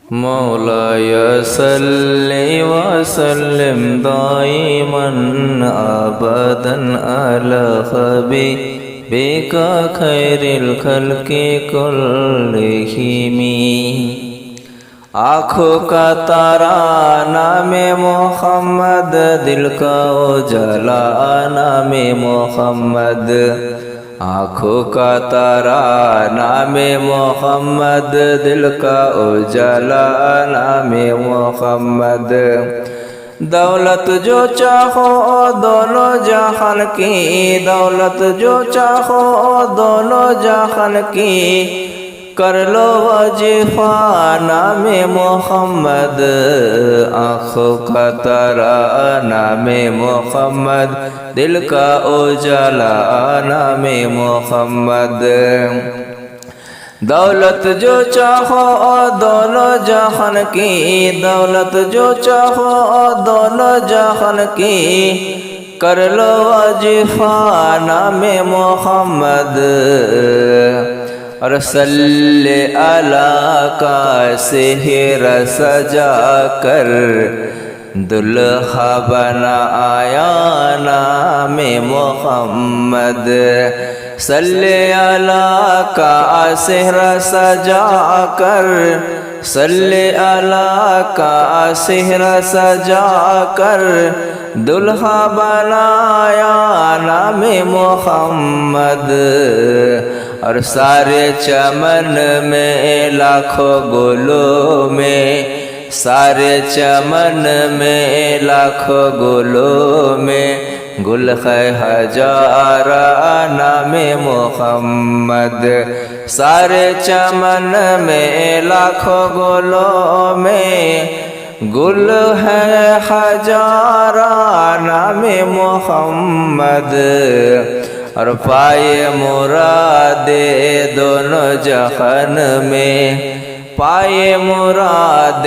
مولاي صل وسلم دائما أبدا على حبيبك خير الخلق كلهم آنکھوں کا تارا نام محمد دل کا اجالا نام محمد آنکھوں کا تارا نام محمد دل کا اجالا نام محمد دولت جو چاہو دونوں جہان کی دولت جو چاہو دونوں جہان کی کر لو وظیفہ نام محمد آنکھوں کا تارا نام محمد دل کا اجالا نام محمد دولت جو چاہو دونوں جہان کی دولت جو چاہو دونوں جہان کی کر لو وظیفہ نام محمد اور صلی اللہ کا سحر سجا کر دلہا بنایا نام محمد صلی اللہ کا سحر سجا کر صلی اللہ کا سحر سجا کر دلہا بنایا نام محمد اور سارے چمن میں لاکھوں گلوں میں سارے چمن میں لاکھوں گلوں میں گل ہے ہزارہ نام محمد سارے چمن میں لاکھوں گلوں میں گل ہے ہزارہ نام محمد اور پائے مراد دونوں جہان میں پائے مراد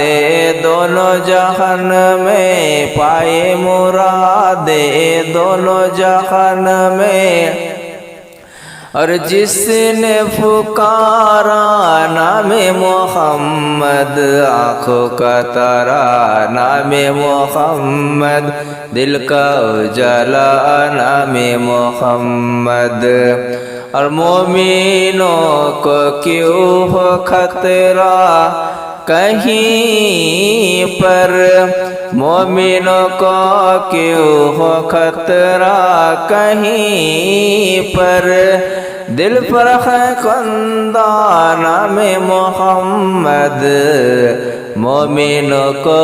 دونوں جہان میں پائے مراد دونوں جہان میں اور جس نے پکارا نام محمد آنکھوں کا تارا نام محمد دل کا اجالا نام محمد اور مومنوں کو کیوں ہو خطرہ کہیں پر مومنوں کو کیوں ہو خطرہ کہیں پر دل پر ہے خندہ نام محمد مومنوں کو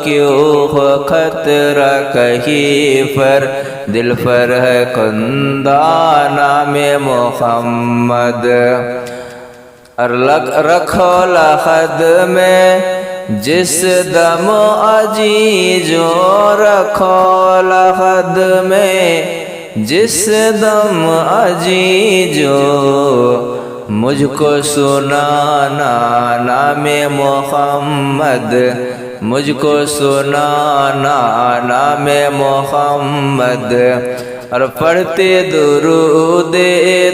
کیوں ہو خطرہ کہیں پر دل پر ہے خندہ نام محمد اور رکھو لحد میں جس دم عزیزو رکھو لحد میں جس دم عزیزو مجھ کو سنانا نام محمد مجھ کو سنانا نام محمد اور پڑھتے درود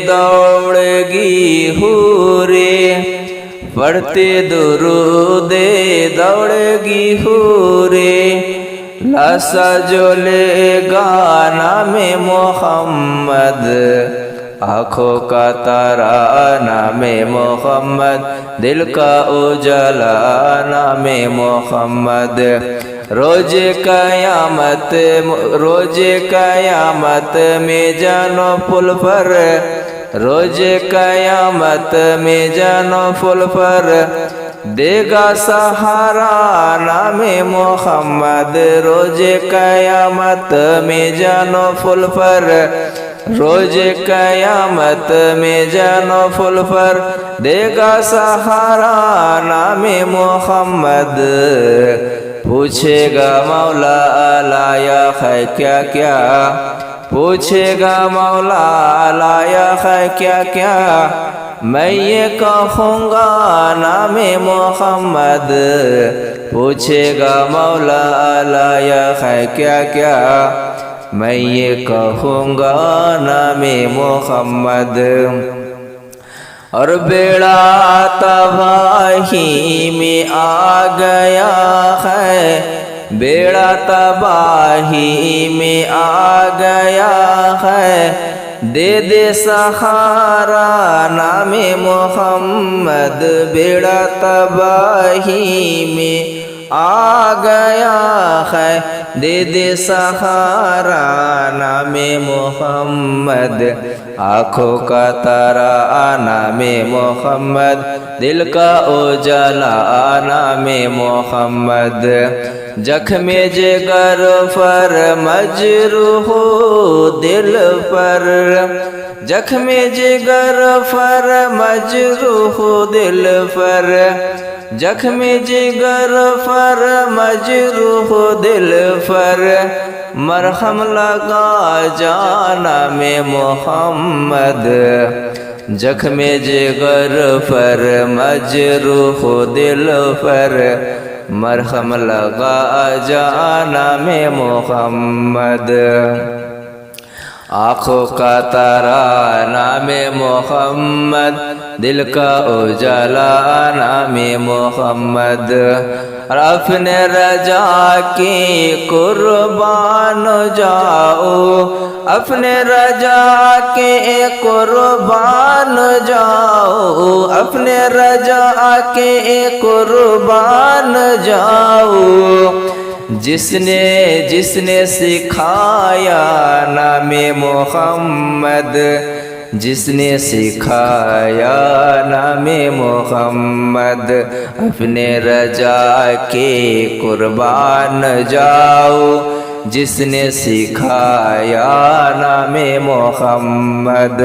دوڑ گی حورے پڑھتے درود دوڑ گی حورے لاسا جو لے گا نام محمد آنکھوں کا تارا نام محمد دل کا اجالا نام محمد روز قیامت میں جانو پل پر روز قیامت میں جانو پل پر دے گا سہارا نام محمد روز قیامت میں جانو پل پر روز قیامت میں جانو پل پر دے گا سہارا نام محمد پوچھے گا مولا لایا ہے کیا کیا پوچھے گا مولا لایا ہے کیا کیا میں یہ کہوں گا نام محمد پوچھے گا مولا لایا ہے کیا کیا میں یہ کہوں گا نام محمد اور بیڑا تباہی میں آ گیا ہے، بیڑا تباہی میں آ گیا ہے، دے دے سہارا نام محمد، بیڑا تباہی میں آ گیا ہے، دے دے سہارا نام محمد، آنکھوں کا تارا نام محمد، دل کا اجالا نام محمد، زخم جگر پر مجروح دل پر، زخم جگر پر مجروح دل پر، زخم جگر پر مجروح دل پر، مرہم لگا جانا میں محمد، زخم جگر پر مجروح دل پر، مرہم لگا جانا میں محمد، آنکھوں کا تارا نام محمد، دل کا اجالا نام محمد، اور اپنے رجا کی قربان جاؤ، اپنے رجا کے قربان جاؤ، اپنے رجا کے قربان جاؤ، جس نے سکھایا نام محمد، جس نے سکھایا نام محمد، اپنے رجا کے قربان جاؤ، جس نے سکھایا نام محمد،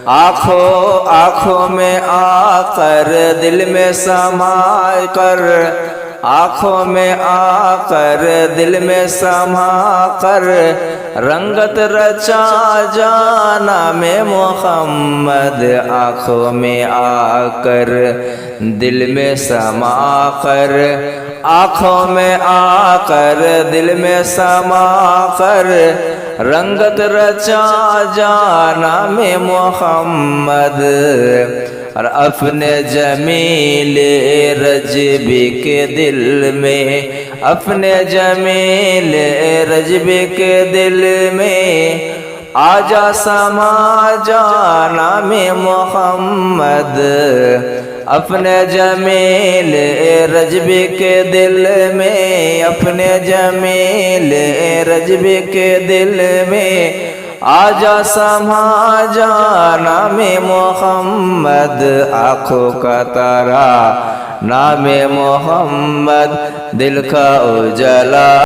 آنکھوں میں آ کر دل میں سما کر، آنکھوں میں آ کر دل میں سما کر، رنگت رچا جانا میں محمد، آنکھوں میں آ کر دل میں سما کر، آنکھوں میں آ کر دل میں سما کر، رنگت رچا جانا میں محمد، اور اپنے جمیل رجب کے دل میں، اپنے جمیل رجب کے دل میں، آجا سما جانا میں محمد، اپنے جمیل رجب کے دل میں، اپنے جمیل رجب کے دل میں، آجا سما جانا میں محمد، آنکھوں کا تارا نام محمد، دل کا اجالا